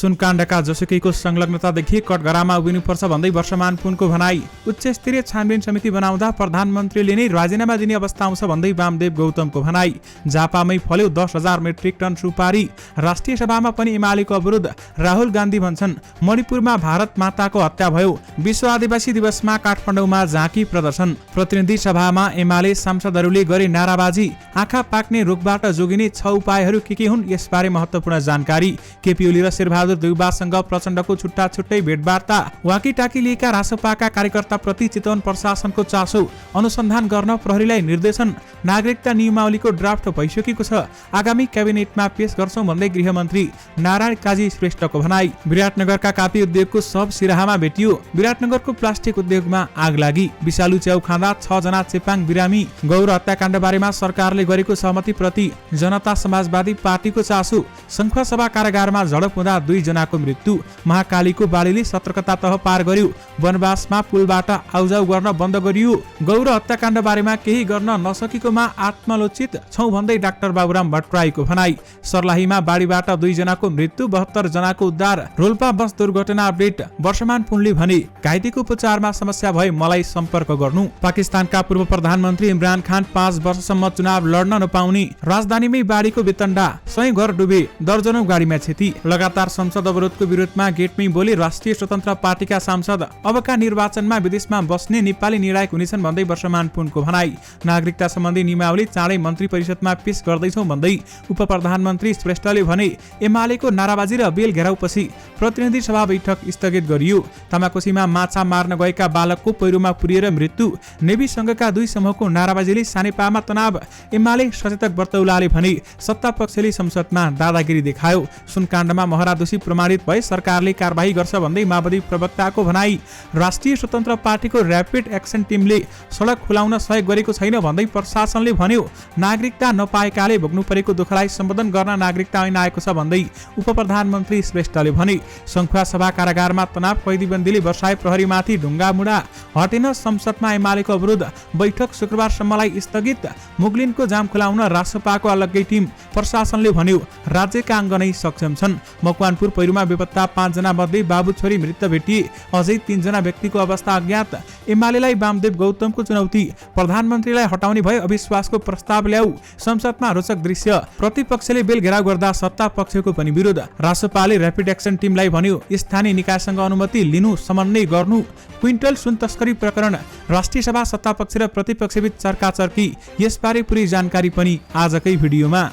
सुनकाण्डका जोसुकैको संलग्नतादेखि कठघरामा उभिनुपर्छ भन्दै वर्षमान पुनको भनाई। उच्च स्तरीय छानबिन समिति बनाउँदा प्रधानमन्त्रीले नै राजीनामा दिने अवस्था आउँछ भन्दै वामदेव गौतमको भनाई। झापामै फल्यो 10,000 मेट्रिक टन सुपारी। राष्ट्रिय सभामा पनि एमालेको अवरोध। राहुल गान्धी भन्छन् मणिपुरमा भारत माताको हत्या भयो। विश्व आदिवासी दिवसमा काठमाडौँमा झाँकी प्रदर्शन। प्रतिनिधि सभामा एमाले सांसदहरूले गरे नाराबाजी। आँखा पाक्ने रोगबाट जोगिने 6 उपायहरू के हुन्, यसबारे महत्त्वपूर्ण जानकारी। केपी ओली र शेरबहादुर देउवासँग प्रचण्डको छुट्टा छुट्टै भेटवार्ता। वाकीटाकी लिएका रासपाका कार्यकर्ताप्रति चितवन प्रशासनको चासो। अनुसन्धान गर्न प्रहरीलाई निर्देशन। नागरिकता नियमावलीको ड्राफ्ट भइसकेको छ, आगामी क्याबिनेटमा पेश गर्छौं भन्दै गृहमन्त्री नारायण काजी श्रेष्ठको भनाई। विराटनगरका कापी उद्योगको सब सिराहामा भेटियो। विराटनगरको प्लास्टिक उद्योगमा आग लागि। विषालु च्याउ खाँदा 6 जना चेपाङ बिरामी। गौर हत्याकाण्ड बारेमा सरकारले गरेको सहमतिप्रति जनता समाजवादी पार्टीको चासो। संखुवासभा कारागारमा झडप हुँदा 2 जनाको मृत्यु। महाकालीको बालीले सतर्कता तह पार गर्यो। वनवासमा पुलबाट आउजाउ गर्न बन्द गरियो। गौर हत्याकाण्ड बारेमा केही गर्न नसकेकोमा आत्मलोचित छौं भन्दै डाक्टर बाबुराम भट्टराईको भनाई। सर्लाहीमा बाढीबाट 2 जनाको मृत्यु, 72 जनाको उद्धार। रोल्पा बस दुर्घटना अपडेट। वर्षमान पुनले भने घाइतेको उपचारमा समस्या भए मलाई सम्पर्क गर्नु। पाकिस्तानका पूर्व प्रधानमन्त्री इमरान खान 5 वर्षसम्म चुनाव लड्न नपाउने। राजधानीमै बाढीको वितण्डा, 100 घर डुबे, दर्जनौं गाडीमा क्षति। लगातार संसद अवरोधको विरोधमा गेटमै बोले राष्ट्रिय स्वतन्त्र पार्टीका सांसद। अबका निर्वाचनमा विदेशमा बस्ने नेपाली निर्णायक हुनेछन् भन्दै वर्षमान पुनको भनाई। नागरिकता सम्बन्धी नियमावली चाँडै मन्त्री परिषदमा पेश गर्दैछौं भन्दै उप प्रधानमन्त्री श्रेष्ठले भने एमालेको नाराबाजी र बेल घेराउपछि प्रतिनिधि सभा बैठक स्थगित गरियो। तामाकोसीमा माछा मार्न गएका बालकको पहिरोमा पुरिएर मृत्यु। नेभी संघका 2 समूहको नाराबाजीले सानेपामा तनाव। एमाले सचेतक बर्तौलाले भने सत्ता पक्षले संसदमा दादागिरी देखायो। सुनकाण्डमा महरा दोषी प्रमाणित भए सरकारले कारबाही गर्छ भन्दै माओवादी प्रवक्ताको भनाई। राष्ट्रिय स्वतन्त्र पार्टीको र्यापिड एक्सन टिमले सडक खुलाउन सहयोग गरेको छैन भन्दै प्रशासनले भन्यो। नागरिकता नपाएकाले भोग्नु परेको दुःखलाई सम्बोधन गर्न नागरिकता ऐन आएको छ भन्दै उप प्रधानमन्त्री श्रेष्ठले भने संखुवा सभा कारागारमा तनाव, कैदीबन्दीले बसाए प्रहरीमाथि ढुङ्गा मुढा हटेन। संसदमा एमालेको अवरोध। बैठक शुक्रबारसम्मलाई स्थगित। मुगलिनको जाम खुलाउन रासपाको अलग्गै टिम। प्रशासनले भन्यो राज्यका अङ्ग नै सक्षम छन्। मकवानपुर पहिरोमा बेपत्ता 5 जना मध्ये बाबु छोरी मृत भेटिए। अझै 3 जना व्यक्तिको अवस्था अज्ञात। एमालेलाई वामदेव गौतमको चुनौती। प्रधानमन्त्रीलाई हटाउने भए अविश्वासको प्रस्ताव ल्याऊ। संसदमा रोचक दृश्य। प्रतिपक्षले बेल घेराउ गर्दा सत्ता पक्षको पनि विरोध। रासपाले र्यापिड एक्सन टिमलाई भन्यो स्थानीय निकायसँग अनुमति लिनु, समन्वय गर्नु। क्विन्टल सुन तस्करी प्रकरण। राष्ट्रिय सभा सत्तापक्ष र प्रतिपक्षबीच चर्काचर्की। यसबारे पूरै जानकारी पनि आजकै भिडियोमा।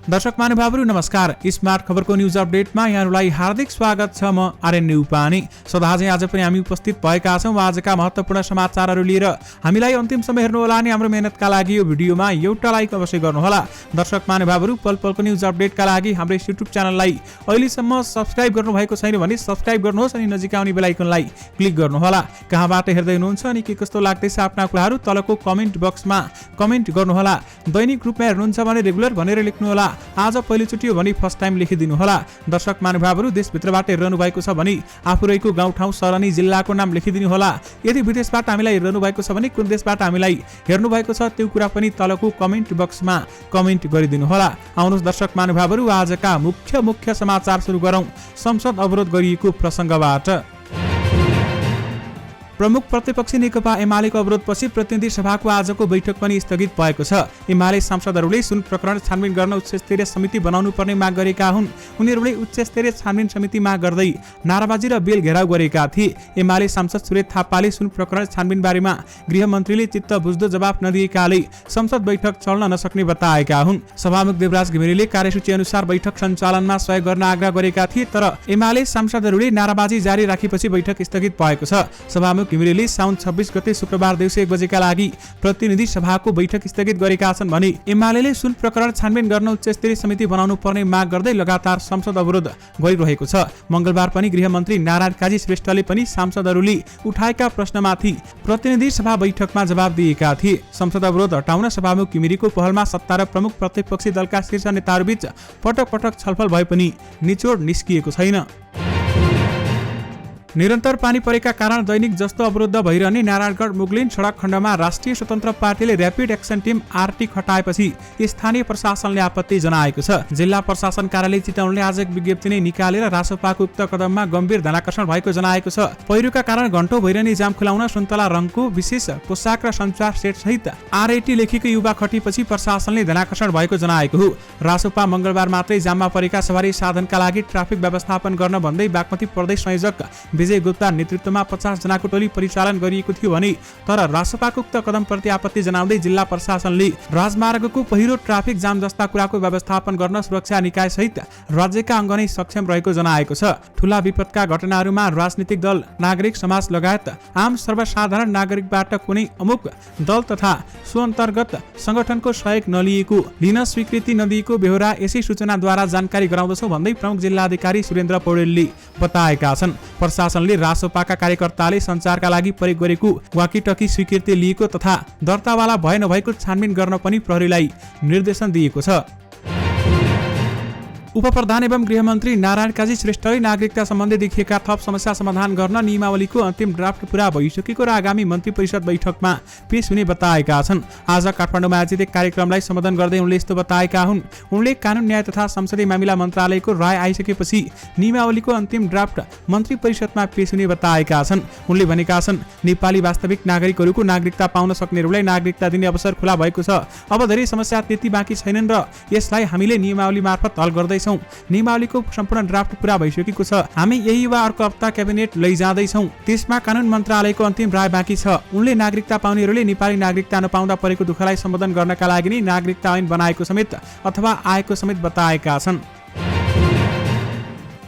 दर्शक महानुभावहरू नमस्कार। स्मार्ट खबरको न्यूज अपडेटमा यहाँहरूलाई हार्दिक स्वागत छ। म आर्यन न्युपाने। सदाझै आज पनि हामी उपस्थित भएका छौँ आजका महत्त्वपूर्ण समाचारहरू लिएर। हामीलाई अन्तिम समय हेर्नुहोला अनि हाम्रो मेहनतका लागि यो भिडियोमा एउटा लाइक अवश्य गर्नुहोला। दर्शक महानुभावहरू पल पलको न्यूज अपडेटका लागि हाम्रो युट्युब च्यानललाई अहिलेसम्म सब्स्क्राइब गर्नुभएको छैन भने सब्स्क्राइब गर्नुहोस् अनि नजिक आउने बेल आइकनलाई क्लिक गर्नुहोला। कहाँबाट हेर्दै हुनुहुन्छ अनि के कस्तो लाग्दैछ आफ्ना कुराहरू तलको कमेन्ट बक्समा कमेन्ट गर्नुहोला। दैनिक रूपमा हेर्नुहुन्छ भने रेगुलर भनेर लेख्नुहोला। आज पहिलोचोटि हो भने फर्स्ट टाइम लेखिदिनु होला। दर्शक महानुभावहरू देशभित्रबाट हेरिरहनु भएको छ भने आफू रहेको गाउँठाउँ सरनी जिल्लाको नाम लेखिदिनु होला। यदि विदेशबाट हामीलाई हेरिरहनु भएको छ भने कुन देशबाट हामीलाई हेर्नु भएको छ त्यो कुरा पनि तलको कमेन्ट बक्समा कमेन्ट गरिदिनु होला। आउनुहोस् दर्शक महानुभावहरू आजका मुख्य समाचार सुरु गरौँ संसद अवरोध गरिएको प्रसङ्गबाट। प्रमुख प्रतिपक्षी नेकपा एमालेको अवरोधपछि प्रतिनिधि सभाको आजको बैठक पनि स्थगित भएको छ। एमाले सांसदहरूले सुन प्रकरण छानबिन गर्न उच्च स्तरीय समिति बनाउनु पर्ने माग गरेका हुन्। उनीहरूले उच्च स्तरीय छानबिन समिति माग गर्दै नाराबाजी र बेल घेराउ गरेका थिए। एमाले सांसद सुरेश थापाले सुन प्रकरण छानबिन बारेमा गृहमन्त्रीले चित्त बुझ्दो जवाफ नदिएकाले संसद बैठक चल्न नसक्ने बताएका हुन्। सभामुख देवराज घिमिरेले कार्यसूची अनुसार बैठक सञ्चालनमा सहयोग गर्न आग्रह गरेका थिए, तर एमाले सांसदहरूले नाराबाजी जारी राखेपछि बैठक स्थगित भएको छ। सभामुख घिमिरेले साउन 26 गते शुक्रबार दिउँसो 1 बजेका लागि प्रतिनिधि सभाको बैठक स्थगित गरेका छन् भने एमालेले सुन प्रकरण छानबिन गर्न उच्च स्तरीय समिति बनाउनु पर्ने माग गर्दै लगातार संसद अवरोध गरिरहेको छ। मंगलबार पनि गृहमन्त्री नारायण काजी श्रेष्ठले पनि सांसदहरूले उठाएका प्रश्नमाथि प्रतिनिधि सभा बैठकमा जवाब दिएका थिए। संसद अवरोध हटाउन सभामुख घिमिरेको पहलमा सत्ता र प्रमुख प्रतिपक्षी दलका शीर्ष नेताहरूबीच पटक पटक छलफल भए पनि निचोड निस्किएको छैन। निरन्तर पानी परेका कारण दैनिक जस्तो अवरुद्ध भइरहने नारायणगढ मुगलिन सडक खण्डमा राष्ट्रिय स्वतन्त्र पार्टीले र्यापिड एक्सन टिम आरटी खटाएपछि स्थानीय प्रशासनले आपत्ति जनाएको छ। जिल्ला प्रशासन कार्यालय चितवनले आज एक विज्ञप्ति नै निकालेर रासोपाको उक्त कदममा गम्भीर ध्यानाकर्षण भएको जनाएको छ। पहिरोका कारण घण्टौं भइरहने जाम खुलाउन सुन्तला रङको विशेष पोसाक र सञ्चार सेट सहित आरएटी लेखेको युवा खटेपछि प्रशासनले ध्यानाकर्षण भएको जनाएको हो। रासोपा मंगलबार मात्रै जाममा परेका सवारी साधनका लागि ट्राफिक व्यवस्थापन गर्न भन्दै बागमती प्रदेश संयोजक विजय गुप्ता नेतृत्वमा 50 जनाको टोली परिचालन गरिएको थियो भने तर रासोपाको उक्त कदमप्रति आपत्ति जनाउँदै जिल्ला प्रशासनले राजमार्गको पहिरो ट्राफिक जाम जस्ता कुराको व्यवस्थापन गर्न सुरक्षा निकाय सहित राज्यका अङ्ग नै सक्षम रहेको जनाएको छ। ठूला विपदका घटनाहरूमा राजनीतिक दल, नागरिक समाज लगायत आम सर्वसाधारण नागरिकबाट कुनै अमुक दल तथा सो अन्तर्गत संगठनको सहयोग नलिएको, लिन स्वीकृति नदिएको बेहोरा यसै सूचनाद्वारा जानकारी गराउँदछौं भन्दै प्रमुख जिल्लाधिकारी सुरेन्द्र पौडेलले बताएका छन्। प्रशासनले रासोपाका कार्यकर्ताले सञ्चारका लागि प्रयोग गरेको वाकीटकी स्वीकृति लिएको तथा दर्तावाला भए नभएको छानबिन गर्न पनि प्रहरीलाई निर्देशन दिएको छ। उपप्रधान एवं गृहमन्त्री नारायण काजी श्रेष्ठले नागरिकता सम्बन्धी देखिएका थप समस्या समाधान गर्न नियमावलीको अन्तिम ड्राफ्ट पूरा भइसकेको र आगामी मन्त्री परिषद बैठकमा पेश हुने बताएका छन्। आज काठमाडौँमा आयोजित एक कार्यक्रमलाई सम्बोधन गर्दै उनले यस्तो बताएका हुन्। उनले कानून न्याय तथा संसदीय मामिला मन्त्रालयको राय आइसकेपछि नियमावलीको अन्तिम ड्राफ्ट मन्त्री परिषदमा पेश हुने बताएका छन्। उनले भनेका छन्, नेपाली वास्तविक नागरिकहरूको नागरिकता पाउन सक्नेहरूलाई नागरिकता दिने अवसर खुला भएको छ। अब धेरै समस्या त्यति बाँकी छैनन् र यसलाई हामीले नियमावली मार्फत हल गर्दै नियमावलीको सम्पूर्ण ड्राफ्ट पूरा भइसकेको छ। हामी यही वा अर्को हप्ता क्याबिनेट लैजाँदैछौँ, त्यसमा कानून मन्त्रालयको अन्तिम राय बाँकी छ। उनले नागरिकता पाउनेहरूले नेपाली नागरिकता नपाउँदा परेको दुःखलाई सम्बोधन गर्नका लागि नै नागरिकता ऐन बनाएको समेत अथवा आएको समेत बताएका छन्।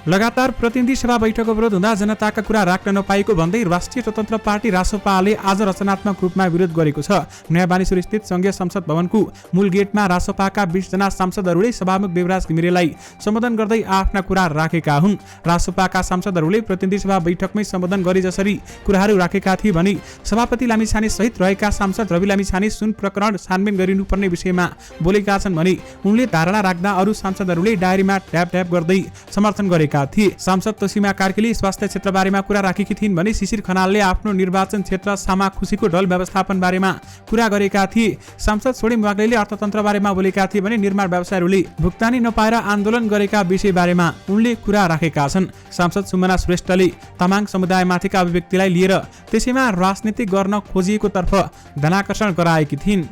लगातार प्रतिनिधि सभा बैठकको विरोध हुँदा जनताका कुरा राख्न नपाएको भन्दै राष्ट्रिय स्वतन्त्र पार्टी रासोपाले आज रचनात्मक रूपमा विरोध गरेको छ। नयाँ बानेश्वर स्थित संघीय संसद भवनको मूल गेटमा रासोपाका 20 जना सांसदहरूले सभामुख देवराज घिमिरेलाई सम्बोधन गर्दै आफ्ना कुरा राखेका हुन्। रासोपाका सांसदहरूले प्रतिनिधि सभा बैठकमै सम्बोधन गरे जसरी कुराहरू राखेका थिए भने सभापति लामिछाने सहित रहेका सांसद रवि लामिछाने सुन प्रकरण छानबिन गरिनुपर्ने विषयमा बोलेका छन् भने उनले धारणा राख्दा अरू सांसदहरूले डायरीमा ट्याप ट्याप गर्दै समर्थन गरेका थिए। सांसद तोसीमा कार्कीले स्वास्थ्य क्षेत्र बारेमा कुरा राखेकी थिइन् भने शिशिर खनालले आफ्नो निर्वाचन क्षेत्र सामा खुसीको ढल व्यवस्थापन बारेमा कुरा गरेका थिए। सांसद छोडिम वाग्लेले अर्थतन्त्र बारेमा बोलेका थिए भने निर्माण व्यवसायीहरूले भुक्तानी नपाएर आन्दोलन गरेका विषय बारेमा उनले कुरा राखेका छन्। सांसद सुमना श्रेष्ठले तामाङ समुदायमाथिका अभिव्यक्तिलाई लिएर त्यसैमा राजनीति गर्न खोजिएको तर्फ ध्यानाकर्षण गराएकी थिइन्।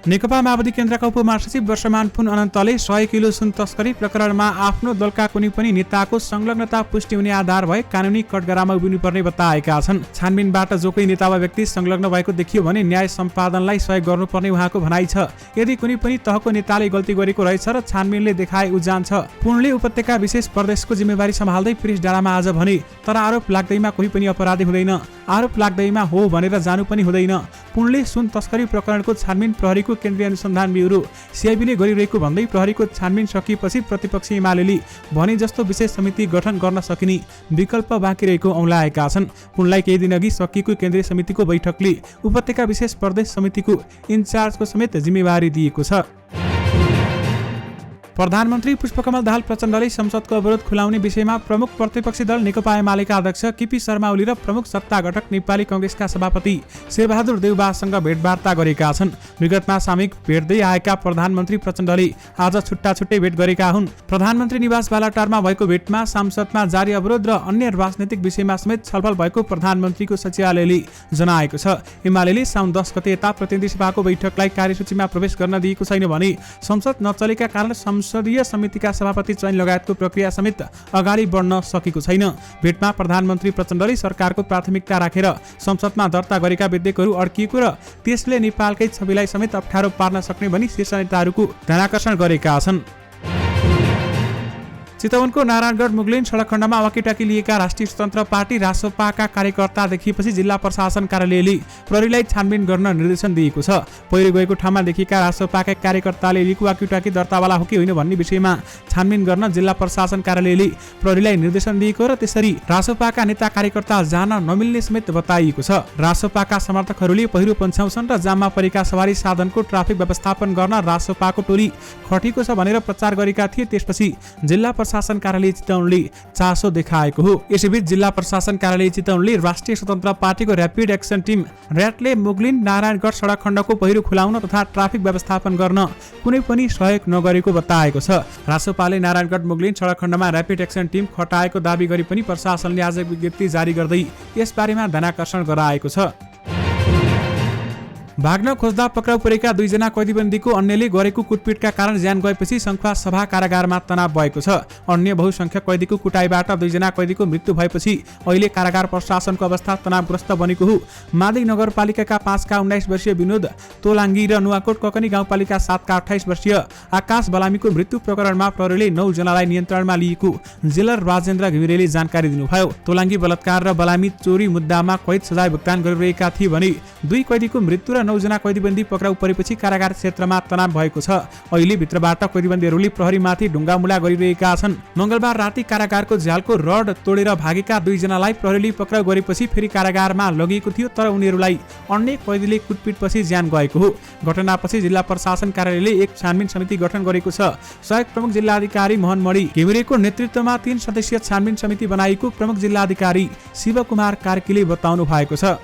नेकपा माओवादी केन्द्रका उपमहासचिव वर्षमान पुन अनन्तले 100 किलो सुन तस्करी प्रकरणमा आफ्नो दलका कुनै पनि नेताको संलग्नता पुष्टि हुने आधार भए कानुनी कठघरामा उभिनुपर्ने बताएका छन्। छानबिनबाट जो कोही नेता वा व्यक्ति संलग्न भएको देखियो भने न्याय सम्पादनलाई सहयोग गर्नुपर्ने उहाँको भनाइ छ। यदि कुनै पनि तहको नेताले गल्ती गरेको रहेछ र छानबिनले देखाए उ जान्छ। पुनले उपत्यका विशेष प्रदेशको जिम्मेवारी सम्हाल्दै प्रेस डाँडामा आज भने, तर आरोप लाग्दैमा कोही पनि अपराधी हुँदैन, आरोप लाग्दैमा हो भनेर जानु पनि हुँदैन। पुनले सुन तस्करी प्रकरणको छानबिन प्रहरीको केन्द्रीय अनुसन्धान ब्युरो सीआईबीले गरिरहेको भन्दै प्रहरीको छानबिन सकिएपछि प्रतिपक्षी एमालेले भने जस्तो विशेष समिति गठन गर्न सकिने विकल्प बाँकी रहेको औँल्याएका छन्। उनलाई केही दिन अघि सकिएको केन्द्रीय समितिको बैठकले उपत्यका विशेष प्रदेश समितिको इन्चार्जको समेत जिम्मेवारी दिएको छ। प्रधानमन्त्री पुष्पकमल दाहाल प्रचण्डले संसदको अवरोध खुलाउने विषयमा प्रमुख प्रतिपक्षी दल नेकपा एमालेका अध्यक्ष केपी शर्मा ओली र प्रमुख सत्ता घटक नेपाली कांग्रेसका सभापति शेरबहादुर देउवासँग भेटवार्ता गरेका छन्। विगतमा सामूहिक भेट्दै आएका प्रधानमन्त्री प्रचण्डले आज छुट्टा छुट्टै भेट गरेका हुन्। प्रधानमन्त्री निवास बालाटारमा भएको भेटमा संसदमा जारी अवरोध र अन्य राजनैतिक विषयमा समेत छलफल भएको प्रधानमन्त्रीको सचिवालयले जनाएको छ। एमालेले साउन 10 गते यता प्रतिनिधि सभाको बैठकलाई कार्यसूचीमा प्रवेश गर्न दिएको छैन भने संसद नचलेका कारण संसदीय समितिका सभापति चयन लगायतको प्रक्रिया समेत अगाडि बढ्न सकेको छैन। भेटमा प्रधानमन्त्री प्रचण्डले सरकारको प्राथमिकता राखेर संसदमा दर्ता गरेका विधेयकहरू अड्किएको र त्यसले नेपालकै छविलाई समेत अप्ठ्यारो पार्न सक्ने भनी शीर्ष नेताहरूको ध्यानाकर्षण गरेका छन्। चितवनको नारायणगढ मुगलिन सडक खण्डमा वाकीटाकी लिएका राष्ट्रिय स्वतन्त्र पार्टी रासोपाका कार्यकर्ता देखिएपछि जिल्ला प्रशासन कार्यालयले प्रहरीलाई छानबिन गर्न निर्देशन दिएको छ। पहिरो गएको ठाउँमा देखिएका रासोपाका कार्यकर्ताले लिएको वाकीटाकी दर्तावाला हो कि होइन भन्ने विषयमा छानबिन गर्न जिल्ला प्रशासन कार्यालयले प्रहरीलाई निर्देशन दिएको र त्यसरी रासोपाका नेता कार्यकर्ता जान नमिल्ने समेत बताइएको छ। रासोपाका समर्थकहरूले पहिरो पन्छाउँछन् र जाममा परेका सवारी साधनको ट्राफिक व्यवस्थापन गर्न रासोपाको टोली खटेको छ भनेर प्रचार गरेका थिए। त्यसपछि जिल्ला प्रशासन कार्यालय चितवनले चासो देखाएको हो। यसैबीच जिल्ला प्रशासन कार्यालय चितवनले राष्ट्रिय स्वतन्त्र पार्टीको र्यापिड एक्सन टिम र्याटले मुगलिन नारायणगढ सडक खण्डको पहिरो खुलाउन तथा ट्राफिक व्यवस्थापन गर्न कुनै पनि सहयोग नगरेको बताएको छ। रासोपाले नारायणगढ मुगलिन सडक खण्डमा र्यापिड एक्सन टिम खटाएको दावी गरे पनि प्रशासनले आज विज्ञप्ति जारी गर्दै यसबारेमा ध्यानाकर्षण गराएको छ। भाग्न खोज्दा पक्राउ परेका 2 जना कैदीबन्दीको अन्यले गरेको कुटपिटका कारण ज्यान गएपछि सङ्खुवा सभा कारागारमा तनाव भएको छ। अन्य बहुसंख्यक कैदीको कुटाइबाट 2 जना कैदीको मृत्यु भएपछि अहिले कारागार प्रशासनको अवस्था तनावग्रस्त बनेको हो। मादी नगरपालिकाका 5 का 19 वर्षीय विनोद तोलाङ्गी र नुवाकोट ककनी गाउँपालिका 7 का 28 वर्षीय आकाश बलामीको मृत्यु प्रकरणमा प्रहरीले 9 जनालाई नियन्त्रणमा लिएको जेलर राजेन्द्र घिमिरेले जानकारी दिनुभयो। तोलाङ्गी बलात्कार र बलामी चोरी मुद्दामा कैद सजाय भुक्तान गरिरहेका थिए भने 2 कैदीको मृत्यु र 9 जना कैदीबन्दी पक्राउ परेपछि कारागार क्षेत्रमा तनाव भएको छ। अहिले भित्रबाट कैदीबन्दीहरूले प्रहरीमाथि ढुङ्गामुला गरिरहेका छन्। मंगलबार राति कारागारको झ्यालको रड तोडेर भागेका 2 जनालाई प्रहरीले पक्राउ गरेपछि फेरि कारागारमा लगिएको थियो, तर उनीहरूलाई अन्य कैदीले कुटपिटपछि ज्यान गएको हो। घटनापछि जिल्ला प्रशासन कार्यालयले एक छानबिन समिति गठन गरेको छ। सहायक प्रमुख जिल्लाधिकारी मोहन मणि घिमिरेको नेतृत्वमा 3 सदस्यीय छानबिन समिति बनाएको प्रमुख जिल्लाधिकारी शिवकुमार कार्कीले बताउनु भएको छ।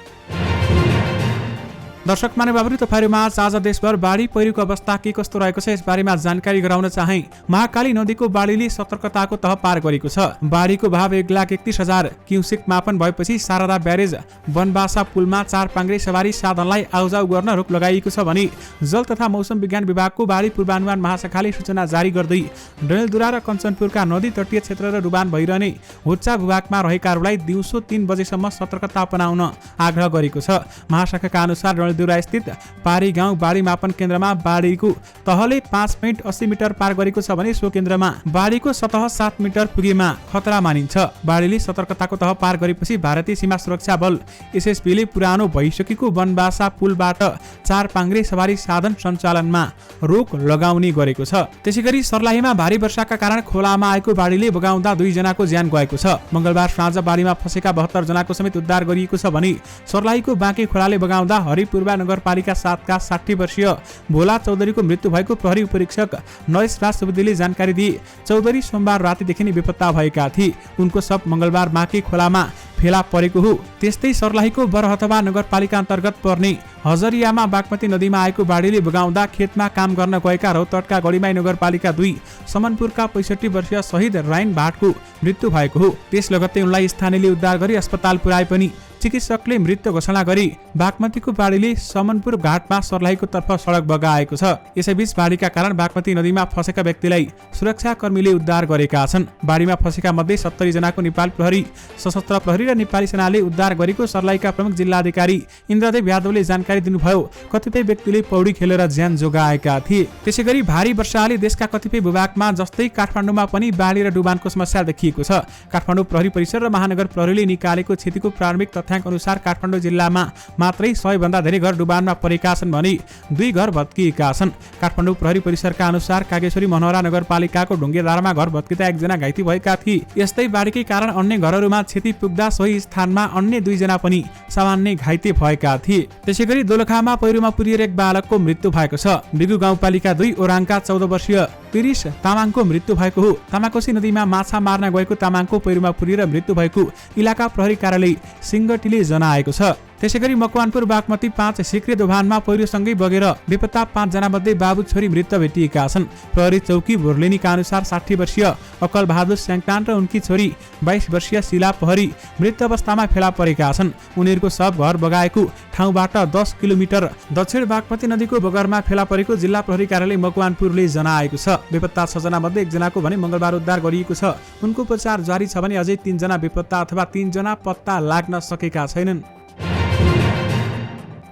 दर्शक महानुभावहरू, तपाईहरुमा आज देशभर बाढी पहिरोको अवस्था के कस्तो रहेको छ यसबारेमा जानकारी गराउन चाहे। महाकाली नदीको बाढीले सतर्कताको तह पार गरेको छ। बाढीको भाव 1,31,000 क्युसेक मापन भएपछि शारदा ब्यारेज बनबासा पुलमा 4 पाङ्ग्रे सवारी साधनलाई आउजाउ गर्न रोक लगाइएको छ भने जल तथा मौसम विज्ञान विभागको बाढी पूर्वानुमान महाशाखाले सूचना जारी गर्दै डडेलधुरा र कञ्चनपुरका नदी तटीय क्षेत्र र डुबान भइरहने होच्चा भूभागमा रहेकाहरूलाई दिउँसो 3 बजेसम्म सतर्कता अपनाउन आग्रह गरेको छ। महाशाखाका अनुसार डडेलधुरा स्थित पारी गाउँ बाढी मापन केन्द्रमा बाढीको तहले 5.80 मिटर पार गरेको छ भने सो केन्द्रमा बाढीको सतह 7 मिटर पुगेमा खतरा मानिन्छ। बाढीले सतर्कताको तह पार गरेपछि भारतीय सीमा सुरक्षा बल एसएसबीले पुरानो भइसकेको बनबासा पुलबाट 4 पाङ्ग्रे सवारी साधन सञ्चालनमा रोक लगाउने गरेको छ। त्यसैगरी सर्लाहीमा भारी वर्षाका कारण खोलामा आएको बाढीले बगाउँदा 2 जनाको ज्यान गएको छ। मंगलबार साँझ बाढीमा फसेका 72 जनाको समेत उद्धार गरिएको छ भने सर्लाहीको बाँके खोलाले बगाउँदा हरिपुर नगरपालिका 7 का 60 वर्षीय भोला चौधरीको मृत्यु भएको प्रहरी उपरीक्षक नरेश राज सुवेदीले जानकारी दिए। चौधरी सोमबार रातिदेखि नै बेपत्ता भएका थिए। उनको शव मंगलबार बाँके खोलामा फेला परेको हो। त्यस्तै सर्लाहीको बरहतवा नगरपालिका अन्तर्गत पर्ने हजरियामा बागमती नदीमा आएको बाढीले बगाउँदा खेतमा काम गर्न गएका रौतहटका गढीमाई नगरपालिका 2 समनपुरका 65 वर्षीय शहीद राइन भाटको मृत्यु भएको हो। त्यस लगत्तै उनलाई स्थानीयले उद्धार गरी अस्पताल पुर्याए पनि चिकित्सकले मृत्यु घोषणा गरी बागमतीको बाढीले समनपुर घाटमा सर्लाहीको तर्फ सडक बगाएको छ। यसैबीच बाढीका कारण बागमती नदीमा फसेका व्यक्तिलाई सुरक्षाकर्मीले उद्धार गरेका छन्। बाढीमा फसेका मध्ये 70 जनाको नेपाल प्रहरी, सशस्त्र प्रहरी र नेपाली सेनाले उद्धार गरेको सर्लाहीका प्रमुख जिल्लाधिकारी इन्द्रदेव यादवले जानकारी दिनुभयो। कतिपय व्यक्तिले पौडी खेलेर ज्यान जोगाएका थिए। त्यसैगरी भारी वर्षाले देशका कतिपय भूभागमा जस्तै काठमाडौँमा पनि बाढी र डुबानको समस्या देखिएको छ। काठमाडौँ प्रहरी परिसर र महानगर प्रहरीले निकालेको क्षतिको प्रारम्भिक तथ्याङ्क अनुसार काठमाडौँ जिल्लामा मात्रै 100 भन्दा धेरै घर डुबानमा परेका छन् भने 2 घर भत्किएका छन्। काठमाडौँ प्रहरी परिसरका अनुसार कागेश्वरी मनोहरा नगरपालिकाको ढुङ्गेधारामा घर भत्किँदा 1 जना घाइते भएका थिए। यस्तै बाढीकै कारण अन्य घरहरूमा क्षति पुग्दा सोही स्थानमा अन्य 2 जना पनि सामान्य घाइते भएका थिए। त्यसैगरी दोलखामा पहिरोमा पुरिएर एक बालकको मृत्यु भएको छ। बिगु गाउँपालिका 2 ओराङका 14 वर्षीय तिरिस तामाङको मृत्यु भएको हो। तामाकोशी नदीमा माछा मार्न गएको तामाङको पहिरोमा पुरिएर मृत्यु भएको इलाका प्रहरी कार्यालय सिंगटीले जनाएको छ। त्यसैगरी मकवानपुर बागमती 5 सिक्रे दोभानमा पहिरोसँगै बगेर बेपत्ता 5 जना मध्ये बाबु छोरी मृत भेटिएका छन्। प्रहरी चौकी भोरलेनीका अनुसार 60 वर्षीय अकल बहादुर स्याङटान र उनकी छोरी 22 वर्षीय शिला पहरी मृत अवस्थामा फेला परेका छन्। उनीहरूको शव घर बगाएको ठाउँबाट 10 किलोमिटर दक्षिण बागमती नदीको बगरमा फेला परेको जिल्ला प्रहरी कार्यालय मकवानपुरले जनाएको छ। बेपत्ता 6 जना मध्ये 1 जनाको भने मंगलबार उद्धार गरिएको छ। उनको उपचार जारी छ भने अझै 3 जना बेपत्ता अथवा 3 जना पत्ता लाग्न सकेका छैनन्।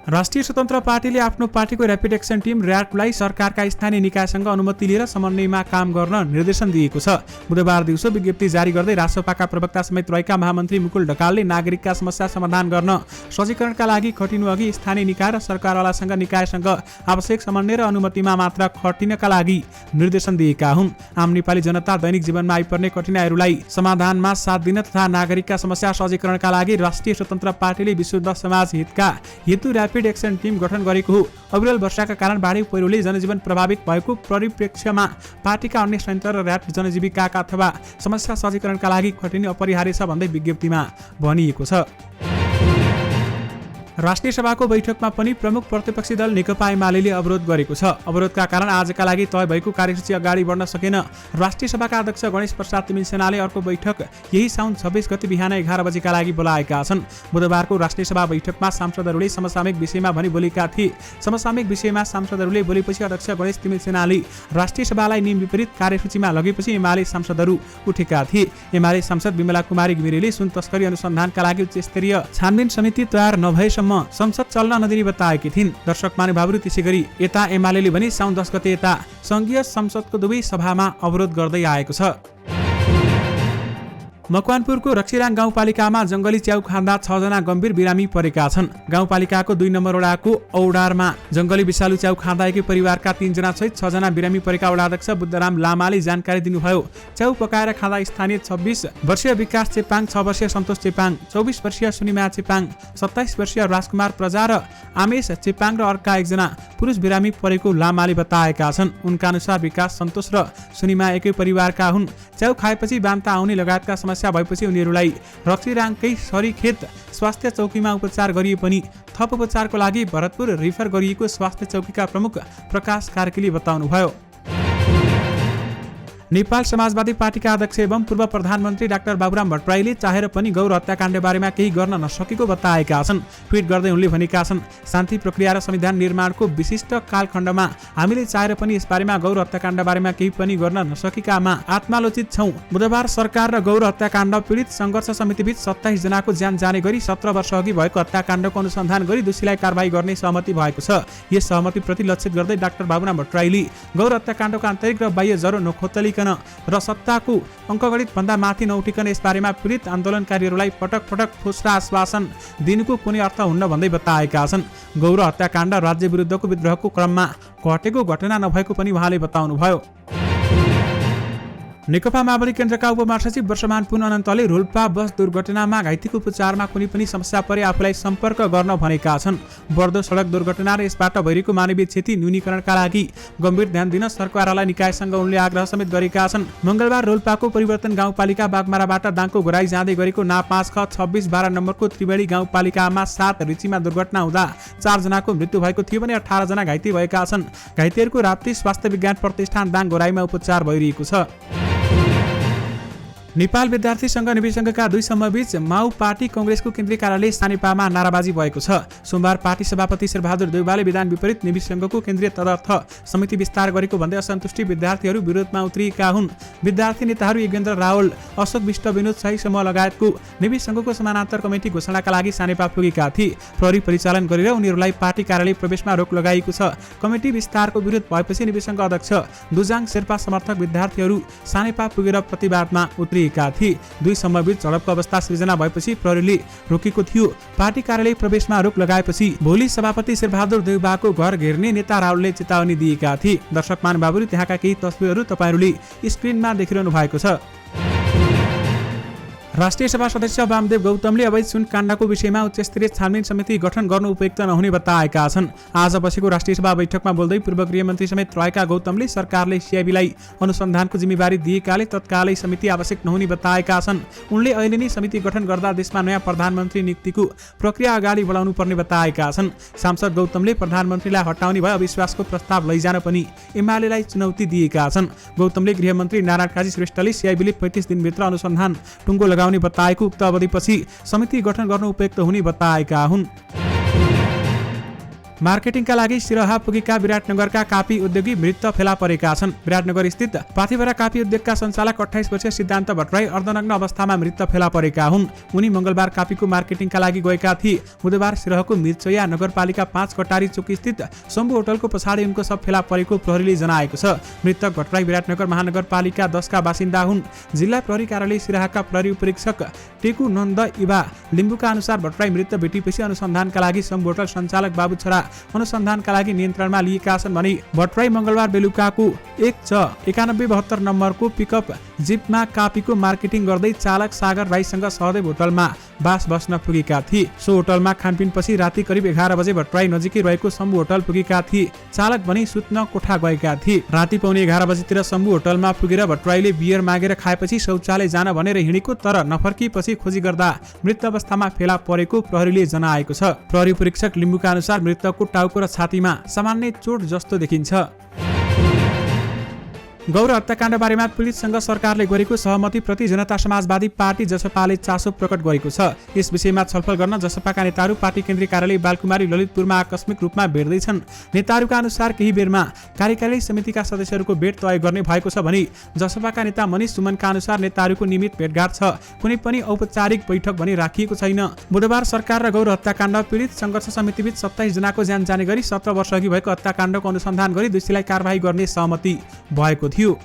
राष्ट्रिय स्वतन्त्र पार्टीले आफ्नो पार्टीको र्यापिड एक्सन टिम र्याटलाई सरकारका स्थानीय निकायसँग अनुमति लिएर समन्वयमा काम गर्न निर्देशन दिएको छ। बुधबार दिउँसो विज्ञप्ति जारी गर्दै रासोपाका प्रवक्ता समेत रहेका महामन्त्री मुकुल ढकालले नागरिकका समस्या समाधान गर्न सहजीकरणका लागि खटिनु अघि स्थानीय निकाय र सरकारवालासँग निकायसँग आवश्यक समन्वय र अनुमतिमा मात्र खटिनका लागि निर्देशन दिएका हुन्। आम नेपाली जनता दैनिक जीवनमा आइपर्ने कठिनाइहरूलाई समाधानमा साथ दिन तथा नागरिकका समस्या सहजीकरणका लागि राष्ट्रिय स्वतन्त्र पार्टीले विशुद्ध समाज हितका हेतु ऱ्यापिड एक्सन टिम गठन गरेको हो। अविरल वर्षाका कारण बाढी पहिरोले जनजीवन प्रभावित भएको परिप्रेक्ष्यमा पार्टीका अन्य संयन्त्र र ऱ्याट जनजीविकाका अथवा समस्या सहजीकरणका लागि खटिने अपरिहार्य छ भन्दै विज्ञप्तिमा भनिएको छ। राष्ट्रिय सभाको बैठकमा पनि प्रमुख प्रतिपक्षी दल नेकपा एमाले अवरोध गरेको छ। अवरोधका कारण आजका लागि तय भएको कार्यसूची अगाडि बढ्न सकेन। राष्ट्रिय सभाका अध्यक्ष गणेश प्रसाद तिमिलसेनाले अर्को बैठक यही साउन 26 गते बिहान 11 बजेका लागि बोलाएका छन्। बुधबारको राष्ट्रिय सभा बैठकमा सांसदहरूले समसामयिक विषयमा भनी बोलेका थिए। समसामयिक विषयमा सांसदहरूले बोलेपछि अध्यक्ष गणेश तिमिलसेनाले राष्ट्रिय सभालाई नियम विपरीत कार्यसूचीमा लगेपछि एमाले सांसदहरू उठेका थिए। एमाले सांसद विमला कुमारी घिमिरेले सुन तस्करी अनुसन्धानका लागि उच्चस्तरीय छानबिन समिति तयार नभएसम्म संसद चल्न नदिने बताएकी थिइन्। दर्शक महानुभावहरू त्यसैगरी यता एमाले भने साउन 10 गते यता संघीय संसदको दुवै सभामा अवरोध गर्दै आएको छ। मकवानपुरको रक्सीराङ गाउँपालिकामा जंगली च्याउ खाँदा 6 जना गम्भीर बिरामी परेका छन्। गाउँपालिकाको 2 नम्बर वडाको औडारमा जंगली विषालु च्याउ खाँदा एकै परिवारका 3 जना सहित 6 जना बिरामी परेका वडाध्यक्ष बुद्धराम लामाले जानकारी दिनुभयो। च्याउ पकाएर खाँदा स्थानीय 26 वर्षीय विकास चेपाङ, 6 वर्षीय सन्तोष चेपाङ, 24 वर्षीय सुनिमा चेपाङ, 27 वर्षीय राजकुमार प्रजा र आमेश चेपाङ र अर्का एकजना पुरुष बिरामी परेको लामाले बताएका छन्। उनका अनुसार विकास, सन्तोष र सुनिमा एकै परिवारका हुन्। च्याउ खाएपछि बान्ता आउने लगायतका समस्या भएपछि उनीहरूलाई रक्सीराङकै सरीखेत स्वास्थ्य चौकीमा उपचार गरिए पनि थप उपचारको लागि भरतपुर रिफर गरिएको स्वास्थ्य चौकीका प्रमुख प्रकाश कार्कीले बताउनुभयो। नेपाल समाजवादी पार्टीका अध्यक्ष एवं पूर्व प्रधानमन्त्री डाक्टर बाबुराम भट्टराईले चाहेर पनि गौर हत्याकाण्ड बारेमा केही गर्न नसकेको बताएका छन्। ट्विट गर्दै उनले भनेका छन्, शान्ति प्रक्रिया र संविधान निर्माणको विशिष्ट कालखण्डमा हामीले चाहेर पनि यसबारेमा गौर हत्याकाण्ड बारेमा केही पनि गर्न नसकेकामा आत्मालोचित छौं। बुधबार सरकार र गौर हत्याकाण्ड पीडित संघर्ष समितिबीच 27 जनाको ज्यान जाने गरी 17 वर्ष अघि भएको हत्याकाण्डको अनुसन्धान गरी दोषीलाई कारबाही गर्ने सहमति भएको छ। यस सहमतिप्रति लक्षित गर्दै डाक्टर बाबुराम भट्टराईले गौर हत्याकाण्डको आन्तरिक र बाह्य जरो नखोतलिकन र सत्ताको अङ्कगणित भन्दा माथि नउठिकन यसबारेमा पीडित आन्दोलनकारीहरूलाई पटक पटक फुस्रा आश्वासन दिनुको कुनै अर्थ हुन्न भन्दै बताएका छन्। गौर हत्याकाण्ड राज्य विरुद्धको विद्रोहको क्रममा घटेको घटना नभएको पनि उहाँले बताउनुभयो। नेकपा माओवादी केन्द्रका उपमहासचिव वर्षमान पुन अनन्तले रोल्पा बस दुर्घटनामा घाइतेको उपचारमा कुनै पनि समस्या परे आफूलाई सम्पर्क गर्न भनेका छन्। बढ्दो सडक दुर्घटना र यसबाट भइरहेको मानवीय क्षति न्यूनीकरणका लागि गम्भीर ध्यान दिन सरकारलाई निकायसँग उनले आग्रह समेत गरेका छन्। मंगलबार रोल्पाको परिवर्तन गाउँपालिका बागमाराबाट दाङको घोराई जाँदै गरेको ना 5 ख 26 12 नम्बरको त्रिवेणी गाउँपालिकामा 7 रिचीमा दुर्घटना हुँदा 4 जनाको मृत्यु भएको थियो भने 18 जना घाइते भएका छन्। घाइतेहरूको राप्ती स्वास्थ्य विज्ञान प्रतिष्ठान दाङ घोराईमा उपचार भइरहेको छ। नेपाल विद्यार्थी संघ नेविसंघका 2 समूहबीच माओ पार्टी कांग्रेसको केन्द्रीय कार्यालय सानेपामा नाराबाजी भएको छ। सोमबार पार्टी सभापति शेरबहादुर देउवाले विधान विपरीत नेविसंघको केन्द्रीय तदर्थ समिति विस्तार गरेको भन्दै असन्तुष्टि विद्यार्थीहरू विरोधमा उत्रिएका हुन्। विद्यार्थी नेताहरू योगेन्द्र रावल, अशोक विष्ट, विनोद शाही समूह लगायतको नेविसंघको समानान्तर कमिटी घोषणाका लागि सानेपा पुगेका थिए। प्रहरी परिचालन गरेर उनीहरूलाई पार्टी कार्यालय प्रवेशमा रोक लगाइएको छ। कमिटी विस्तारको विरोध भएपछि नेविसंघ अध्यक्ष दुजाङ शेर्पा समर्थक विद्यार्थीहरू सानेपा पुगेर प्रतिवादमा उत्रिए थिए। 2 समूहबीच झडपको अवस्था सृजना भएपछि प्रहरीले रोकेको थियो। पार्टी कार्यालय प्रवेशमा रोक लगाएपछि भोलि सभापति शेरबहादुर देउवाको घर घेर्ने नेता रावलले चेतावनी दिएका थिए। दर्शक महानुभावहरू त्यहाँका केही तस्बिरहरू तपाईहरूले स्क्रिनमा देखिरहनु भएको छ। राष्ट्रिय सभा सदस्य वामदेव गौतमले अवैध सुन काण्डको विषयमा उच्चस्तरीय छानबिन समिति गठन गर्नु उपयुक्त नहुने बताएका छन्। आज बसेको राष्ट्रिय सभा बैठकमा बोल्दै पूर्व गृहमन्त्री समेत रहेका गौतमले सरकारले सिआइबीलाई अनुसन्धानको जिम्मेवारी दिएकाले तत्कालै समिति आवश्यक नहुने बताएका छन्। उनले अहिले नै समिति गठन गर्दा देशमा नयाँ प्रधानमन्त्री नियुक्तिको प्रक्रिया अगाडि बढाउनु पर्ने बताएका छन्। सांसद गौतमले प्रधानमन्त्रीलाई हटाउने भए अविश्वासको प्रस्ताव लैजान पनि एमालेलाई चुनौती दिएका छन्। गौतमले गृहमन्त्री नारायण काजी श्रेष्ठले सिआइबीले 35 दिनभित्र अनुसन्धान टुङ्गो लगाउने बताएको उक्त अवधिपछि समिति गठन गर्नु उपयुक्त हुने बताएका हुन्। मार्केटिङका लागि सिरहा पुगेका विराटनगरका कापी उद्योगी मृत फेला परेका छन्। विराटनगर स्थित पाथिभरा कापी उद्योगका सञ्चालक 28 वर्षीय सिद्धान्त भट्टराई अर्धनग्न अवस्थामा मृत फेला परेका हुन्। उनी मंगलबार कापीको मार्केटिङका लागि गएका थिए। बुधबार सिरहाको मिर्चया नगरपालिका 5 कटारी चोक स्थित शम्भु होटलको पछाडि उनको शव फेला परेको प्रहरीले जनाएको छ। मृतक भट्टराई विराटनगर महानगरपालिका 10 का बासिन्दा हुन्। जिल्ला प्रहरी कार्यालय सिरहाका प्रहरी उपरीक्षक टेकु नन्द इबा लिम्बुका अनुसार भट्टराई मृत भेटिएपछि अनुसन्धानका लागि शम्भु होटल सञ्चालक बाबु छोरा अनुसन्धानका लागि नियन्त्रणमा लिएका छन् भने भट्टराई मंगलबार बेलुकाको 19172 नम्बरको पिकअप जिपमा कापीको मार्केटिङ गर्दै चालक सागर राईसँग सहदेव होटलमा बास बस्न पुगेका थिए। सो होटलमा खानपिनपछि राति करिब 11 बजे भट्टराई नजिकै रहेको शम्भु होटल पुगेका थिए। चालक भने सुत्न कोठा गएका थिए। राति पौने 11 बजेतिर शम्भु होटलमा पुगेर भट्टराईले बियर मागेर खाएपछि शौचालय जान भनेर हिँडेको तर नफर्किएपछि खोजी गर्दा मृत अवस्थामा फेला परेको प्रहरीले जनाएको छ। प्रहरी परीक्षक लिम्बुका अनुसार मृतकको टाउको र छातीमा सामान्य चोट जस्तो देखिन्छ। गौर हत्याकाण्ड बारेमा पीडितसँग सरकारले गरेको सहमतिप्रति जनता समाजवादी पार्टी जसपाले चासो प्रकट गरेको छ। यस विषयमा छलफल गर्न जसपाका नेताहरू पार्टी केन्द्रीय कार्यालय बालकुमारी ललितपुरमा आकस्मिक रूपमा भेट्दैछन्। नेताहरूका अनुसार केही बेरमा कार्यकारिणी समितिका सदस्यहरूको भेट तय गर्ने भएको छ भने जसपाका नेता मनिष सुमनका अनुसार नेताहरूको नियमित भेटघाट छ, कुनै पनि औपचारिक बैठक भने राखिएको छैन। बुधबार सरकार र गौर हत्याकाण्ड पीडित संघर्ष समितिबीच 27 जनाको ज्यान जाने गरी 17 वर्ष अघि भएको हत्याकाण्डको अनुसन्धान गरी दोषीलाई कारबाही गर्ने सहमति भएको थियो।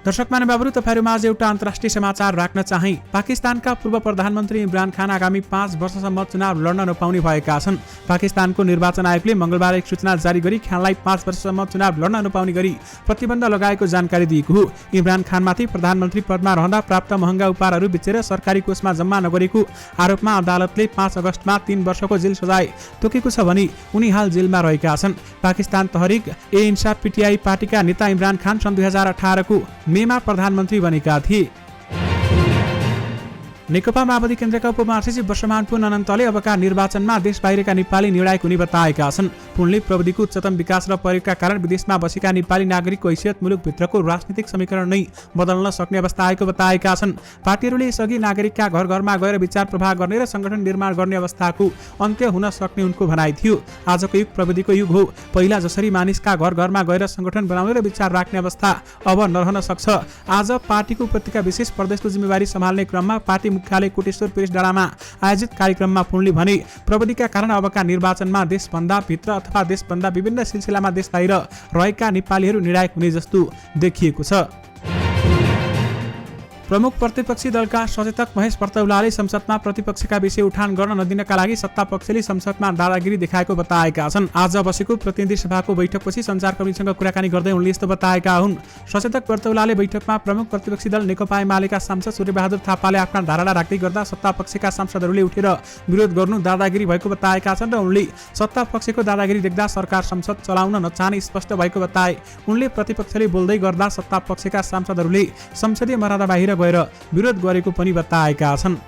दर्शक महानुभावहरू, तपाईहरुमाझ एउटा अन्तर्राष्ट्रिय समाचार राख्न चाहे। पाकिस्तानका पूर्व प्रधानमन्त्री इमरान खान आगामी 5 वर्षसम्म चुनाव लड्न नपाउने भएका छन्। पाकिस्तानको निर्वाचन आयोगले मंगलबार एक सूचना जारी गरी खानलाई 5 वर्षसम्म चुनाव लड्न नपाउने गरी प्रतिबन्ध लगाएको जानकारी दिएको हो। इमरान खानमाथि प्रधानमन्त्री पदमा रहँदा प्राप्त महँगा उपहारहरू बेचेर सरकारी कोषमा जम्मा नगरेको आरोपमा अदालतले 5 अगस्तमा 3 वर्षको जेल सजाय तोकेको छ भने उनी हाल जेलमा रहेका छन्। पाकिस्तान तहरिक ए इन्साफ पीटीआई पार्टीका नेता इमरान खान सन् 2018 को मेमा प्रधानमन्त्री बनेका थिए। नेकपा माओवादी केन्द्रका उपमहासचिव वर्षमान पुन अनन्तले अबका निर्वाचनमा देश बाहिरका नेपाली निर्णायक हुने बताएका छन्। पुनले प्रविधिको उच्चतम विकास र प्रयोगका कारण विदेशमा बसेका नेपाली नागरिकको हैसियत मुलुकभित्रको राजनीतिक समीकरण नै बदल्न सक्ने अवस्था आएको बताएका छन्। पार्टीहरूले यसअघि नागरिकका घर घरमा गएर विचार प्रभाव गर्ने र संगठन निर्माण गर्ने अवस्थाको अन्त्य हुन सक्ने उनको भनाइ थियो। आजको युग प्रविधिको युग हो। पहिला जसरी मानिसका घर घरमा गएर संगठन बनाउने र विचार राख्ने अवस्था अब नरहन सक्छ। आज पार्टीको उपत्यका विशेष प्रदेशको जिम्मेवारी सम्हाल्ने क्रममा पार्टी मुख्यालय कोटेश्वर पेरिस डाँडामा आयोजित कार्यक्रममा पुनले भने प्रविधिका कारण अबका निर्वाचनमा देशभन्दा भित्र अथवा देशभन्दा विभिन्न सिलसिलामा देश बाहिर रहेका नेपालीहरू निर्णायक हुने जस्तो देखिएको छ। प्रमुख प्रतिपक्षी दलका सचेतक महेश पर्तौलाले संसदमा प्रतिपक्षका विषय उठान गर्न नदिनका लागि सत्तापक्षले संसदमा दादागिरी देखाएको बताएका छन्। आज बसेको प्रतिनिधि सभाको बैठकपछि सञ्चारकर्मीसँग कुराकानी गर्दै उनले यस्तो बताएका हुन्। सचेतक पर्तौलाले बैठकमा प्रमुख प्रतिपक्षी दल नेकपा एमालेका सांसद सूर्यबहादुर थापाले आफ्ना धारणा राख्दै गर्दा सत्तापक्षका सांसदहरूले उठेर विरोध गर्नु दादागिरी भएको बताएका छन् र उनले सत्तापक्षको दादागिरी देख्दा सरकार संसद चलाउन नचाहने स्पष्ट भएको बताए। उनले प्रतिपक्षले बोल्दै गर्दा सत्तापक्षका सांसदहरूले संसदीय मर्यादा बाहिर गएर विरोध गरेको पनि बताएका छन्।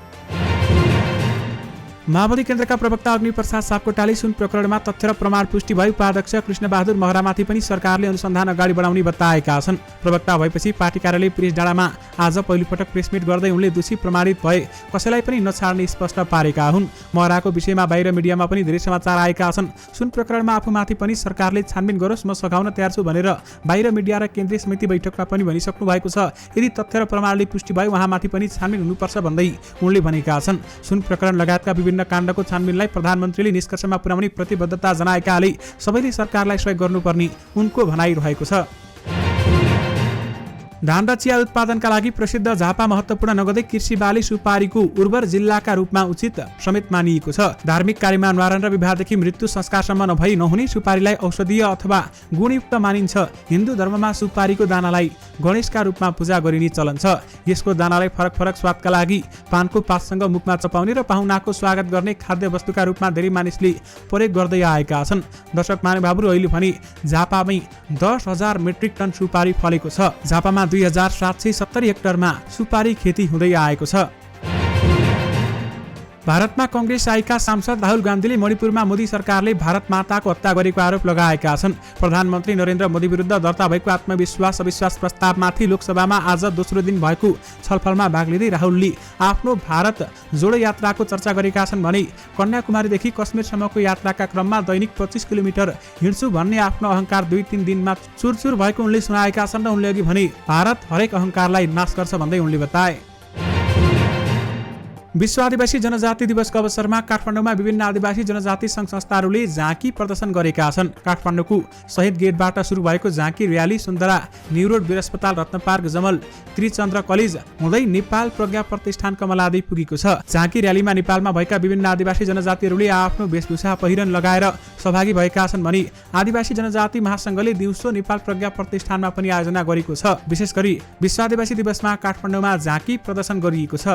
माओवादी केन्द्रका प्रवक्ता अग्निप्रसाद सापकोटाले सुन प्रकरणमा तथ्य र प्रमाण पुष्टि भई उपाध्यक्ष कृष्णबहादुर महरामाथि पनि सरकारले अनुसन्धान अगाडि बढाउने बताएका छन्। प्रवक्ता भएपछि पार्टी कार्यालय प्रेस डाँडामा आज पहिलोपटक प्रेसमिट गर्दै उनले दोषी प्रमाणित भए कसैलाई पनि नछाड्ने स्पष्ट पारेका हुन्। महराको विषयमा बाहिर मिडियामा पनि धेरै समाचार आएका छन्। सुन प्रकरणमा आफूमाथि पनि सरकारले छानबिन गरोस्, म सघाउन तयार छु भनेर बाहिर मिडिया र केन्द्रीय समिति बैठकमा पनि भनिसक्नु भएको छ। यदि तथ्य र प्रमाणले पुष्टि भए उहाँमाथि पनि छानबिन हुनुपर्छ भन्दै उनले भनेका छन्। सुन प्रकरण लगायतका विभिन्न काण्डको छानबिनलाई प्रधानमन्त्रीले निष्कर्षमा पुर्याउने प्रतिबद्धता जनाएकाले सबैले सरकारलाई सहयोग गर्नुपर्ने उनको भनाइ रहेको छ। धान र चिया उत्पादनका लागि प्रसिद्ध झापा महत्त्वपूर्ण नगदे कृषि बाली सुपारीको उर्वर जिल्लाका रूपमा उचित समेत मानिएको छ। धार्मिक कार्यमा निवारण र विवाहदेखि मृत्यु संस्कारसम्म नभई नहुने सुपारीलाई औषधीय अथवा गुणयुक्त मानिन्छ। हिन्दू धर्ममा सुपारीको दानालाई गणेशका रूपमा पूजा गरिने चलन छ। यसको दानालाई फरक फरक स्वादका लागि पानको पातसँग मुखमा चपाउने र पाहुनाको स्वागत गर्ने खाद्य वस्तुका रूपमा धेरै मानिसले प्रयोग गर्दै आएका छन्। दर्शक महानुभावहरू, अहिले भने झापामै 10,000 मेट्रिक टन सुपारी फलेको छ। झापामा 2770 हेक्टरमा सुपारी खेती हुँदै आएको छ। भारतमा कांग्रेस आएका सांसद राहुल गान्धीले मणिपुरमा मोदी सरकारले भारत माताको हत्या गरेको आरोप लगाएका छन्। प्रधानमन्त्री नरेन्द्र मोदी विरुद्ध दर्ता भएको आत्मविश्वास अविश्वास प्रस्तावमाथि लोकसभामा आज दोस्रो दिन भएको छलफलमा भाग लिँदै राहुलले आफ्नो भारत जोडो यात्राको चर्चा गरेका छन् भने कन्याकुमारीदेखि कश्मीरसम्मको यात्राका क्रममा दैनिक 25 किलोमिटर हिँड्छु भन्ने आफ्नो अहंकार 2-3 दिनमा चुरचुर भएको उनले सुनाएका छन् र उनले अघि भने भारत हरेक अहंकारलाई नाश गर्छ भन्दै उनले बताए। विश्व आदिवासी जनजाति दिवसको अवसरमा काठमाडौँमा विभिन्न आदिवासी जनजाति सङ्घ संस्थाहरूले झाँकी प्रदर्शन गरेका छन्। काठमाडौँको शहीद गेटबाट सुरु भएको झाँकी र्याली सुन्दरा न्यू रोड वीर अस्पताल रत्न पार्क जमल त्रिचन्द्र कलेज हुँदै नेपाल प्रज्ञा प्रतिष्ठान कमलादी पुगेको छ। झाँकी र्यालीमा नेपालमा भएका विभिन्न आदिवासी जनजातिहरूले आफ्नो वेशभूषा पहिरन लगाएर सहभागी भएका छन् भने आदिवासी जनजाति महासङ्घले दिउँसो नेपाल प्रज्ञा प्रतिष्ठानमा पनि आयोजना गरेको छ। विशेष गरी विश्व आदिवासी दिवसमा काठमाडौँमा झाँकी प्रदर्शन गरिएको छ।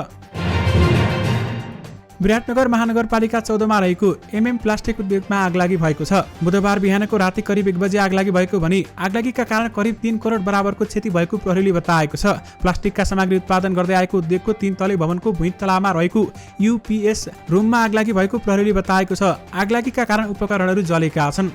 विराटनगर महानगरपालिका 14 मा रहेको एमएम प्लास्टिक उद्योगमा आगलागी भएको छ। बुधबार बिहानको राति करिब 1 बजे आगलागी भएको भने आगलागीका कारण करिब 3 करोड बराबरको क्षति भएको प्रहरीले बताएको छ। प्लास्टिकका सामग्री उत्पादन गर्दै आएको उद्योगको 3 तले भवनको भुइँतलामा रहेको यूपीएस रुममा आगलागी भएको प्रहरीले बताएको छ। आगलागीका कारण उपकरणहरू जलेका छन्।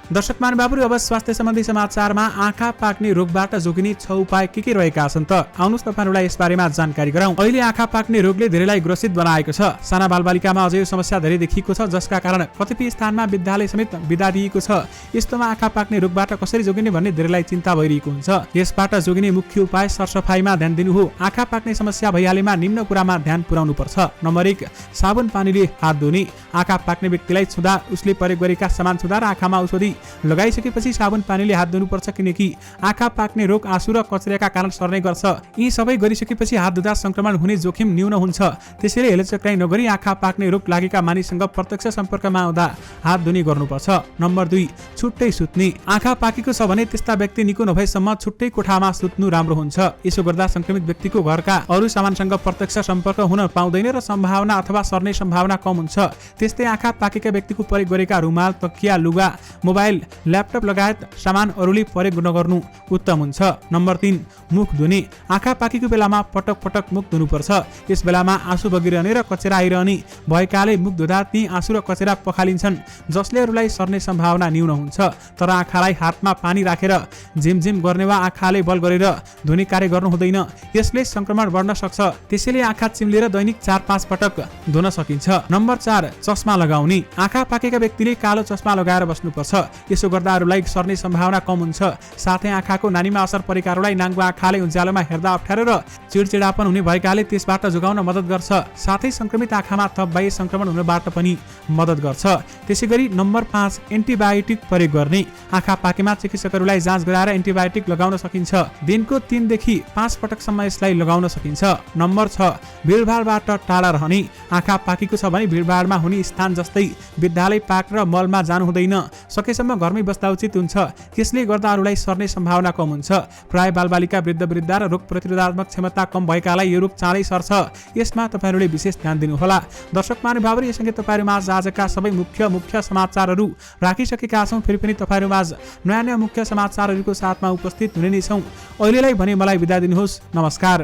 दर्शक महानुभावहरू, अब स्वास्थ्य सम्बन्धी समाचारमा आँखा पाक्ने रोगबाट जोगिने 6 उपाय के रहेका छन् त आउनुहोस् तपाईहरुलाई यसबारेमा जानकारी गराउँ। अहिले आँखा पाक्ने रोगले धेरैलाई ग्रसित बनाएको छ। साना बालबालिकामा अझै यो समस्या धेरै देखिएको छ, जसका कारण कतिपय स्थानमा विद्यालय समेत बिदा दिएको छ। यस्तोमा आँखा पाक्ने रोगबाट कसरी जोगिने भन्ने धेरैलाई चिन्ता भइरहेको हुन्छ। यसबाट जोगिने मुख्य उपाय सरसफाइमा ध्यान दिनु हो। आँखा पाक्ने समस्या भइहालेमा निम्न कुरामा ध्यान पुर्याउनु पर्छ। नम्बर 1, साबुन पानीले हात धुने। आँखा पाक्ने व्यक्तिलाई छुँदा उसले प्रयोग गरेका सामान छुँदा र आँखामा औषधि लगाइसकेपछि साबुन पानीले हात धुनुपर्छ, किनकि आँखा पाक्ने रोग आँसु र कचराका कारण सर्ने गर्छ। यी सबै गरिसकेपछि हात धुँदा संक्रमण हुने जोखिम न्यून हुन्छ। त्यसैले हेलचक्राइ नगरी आँखा पाक्ने रोग लागेका मानिससँग प्रत्यक्ष सम्पर्कमा आउँदा हात धुने गर्नुपर्छ। नम्बर 2, छुट्टै सुत्ने। आँखा पाकेको छ भने त्यस्ता व्यक्ति निको नभएसम्म छुट्टै कोठामा सुत्नु राम्रो हुन्छ। यसो गर्दा संक्रमित व्यक्तिको घरका अरू सामानसँग प्रत्यक्ष सम्पर्क हुन पाउँदैन र सम्भावना अथवा सर्ने सम्भावना कम हुन्छ। त्यस्तै आँखा पाकेका व्यक्तिको प्रयोग गरेका रुमाल, तकिया, लुगा, मोबाइल, ल्यापटप लगायत सामान अरूले प्रयोग नगर्नु उत्तम हुन्छ। नम्बर 3, मुख धुने। आँखा पाकेको बेलामा पटक पटक मुख धुनुपर्छ। यस बेलामा आँसु बगिरहने र कचरा आइरहने भएकाले मुख धुँदा ती आँसु र कचरा पखालिन्छन्, जसले अरूलाई सर्ने सम्भावना न्यून हुन्छ। तर आँखालाई हातमा पानी राखेर झिमझिम गर्ने वा आँखाले बल गरेर धुने कार्य गर्नु हुँदैन। यसले संक्रमण बढ्न सक्छ। त्यसैले आँखा चिम्लेर दैनिक 4-5 पटक धुन सकिन्छ। नम्बर 4, चस्मा लगाउने। आँखा पाकेका व्यक्तिले कालो चस्मा लगाएर बस्नुपर्छ। यसो गर्दा अरूलाई सर्ने सम्भावना कम हुन्छ। साथै आँखाको नानीमा असर परेकाहरूलाई नाङ्गो आँखाले उज्यालोमा हेर्दा अप्ठ्यारो र चिडचिडापन हुने भएकाले त्यसबाट जोगाउन मद्दत गर्छ। साथै संक्रमित आँखामा थप बाह्य संक्रमण हुनबाट पनि मद्दत गर्छ। त्यसैगरी नम्बर 5, एन्टिबायोटिक प्रयोग गर्ने। आँखा पाकेमा चिकित्सकहरूलाई जाँच गराएर एन्टिबायोटिक लगाउन सकिन्छ। दिनको 3 देखि 5 पटकसम्म यसलाई लगाउन सकिन्छ। नम्बर 6, भिडभाडबाट टाढा रहने। आँखा पाकेको छ भने भिडभाडमा हुने स्थान जस्तै विद्यालय, पार्क र मलमा जानु हुँदैन। सकेसम्म घरमै बस्दा उचित हुन्छ। यसले गर्दा अरूलाई सर्ने सम्भावना कम हुन्छ। प्राय बालबालिका, वृद्ध र रोग प्रतिरोधात्मक क्षमता कम भएकालाई यो रोग चाँडै सर्छ। यसमा तपाईहरुले विशेष ध्यान दिनुहोला। दर्शक महानुभावहरू, यससँगै तपाईहरुमाझ आजका सबै मुख्य समाचारहरू राखिसकेका छौँ। फेरि पनि तपाईहरुमाझ नयाँ मुख्य समाचारहरूको साथमा उपस्थित हुने नै छौँ। अहिलेलाई भने मलाई बिदा दिनुहोस्। नमस्कार।